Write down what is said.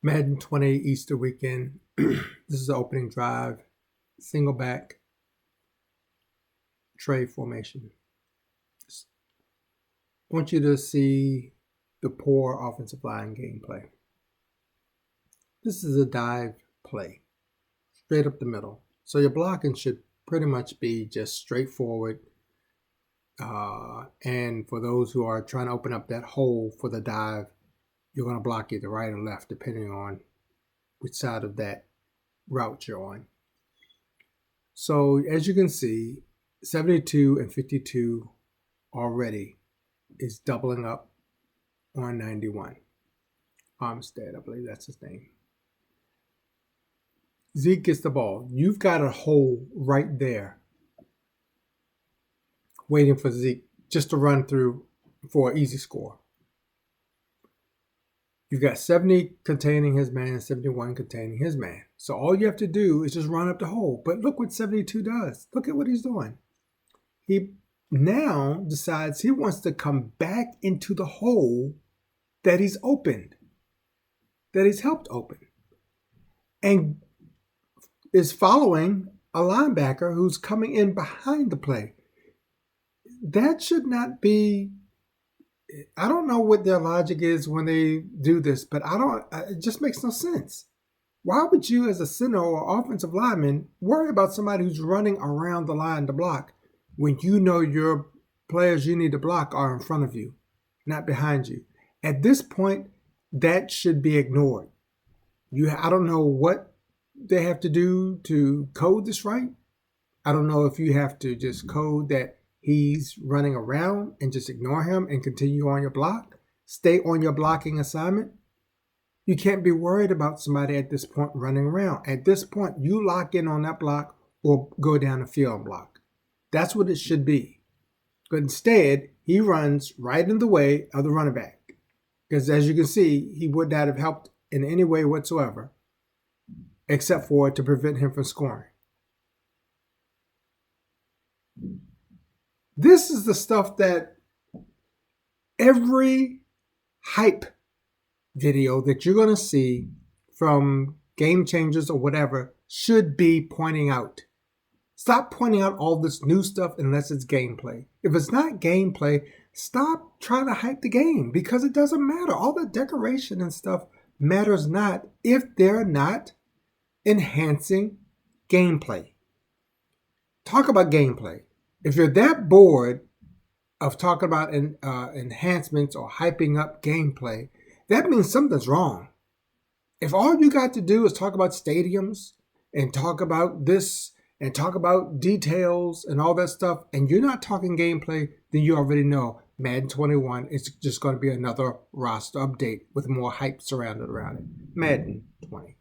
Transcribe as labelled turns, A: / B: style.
A: Madden 20 Easter weekend. This is the opening drive, single back tray formation. I want you to see the poor offensive line gameplay. This is a dive play, straight up the middle. So your blocking should pretty much be just straightforward. And for those who are trying to open up that hole for the dive, you're going to block either right or left, depending on which side of that route you're on. So as you can see, 72 and 52 already is doubling up on 91. Armstead, I believe that's his name. Zeke gets the ball. You've got a hole right there waiting for Zeke just to run through for an easy score. You've got 70 containing his man and 71 containing his man. So all you have to do is just run up the hole. But look what 72 does. Look at what he's doing. He now decides he wants to come back into the hole that he's opened, that he's helped open, and is following a linebacker who's coming in behind the play. That should not be. I don't know what their logic is when they do this, but it just makes no sense. Why would you, as a center or offensive lineman, worry about somebody who's running around the line to block when you know your players you need to block are in front of you, not behind you? At this point, that should be ignored. I don't know what they have to do to code this right. I don't know if you have to just code that he's running around and just ignore him and continue on your block. Stay on your blocking assignment. You can't be worried about somebody at this point running around. At this point, you lock in on that block or go down the field and block. That's what it should be. But instead, he runs right in the way of the running back. Because as you can see, he would not have helped in any way whatsoever, except for to prevent him from scoring. This is the stuff that every hype video that you're going to see from Game Changers or whatever should be pointing out. Stop pointing out all this new stuff unless it's gameplay. If it's not gameplay, stop trying to hype the game because it doesn't matter. All the decoration and stuff matters not if they're not enhancing gameplay. Talk about gameplay. If you're that bored of talking about enhancements or hyping up gameplay, that means something's wrong. If all you got to do is talk about stadiums and talk about this and talk about details and all that stuff, and you're not talking gameplay, then you already know Madden 21 is just going to be another roster update with more hype surrounded around it. Madden 20.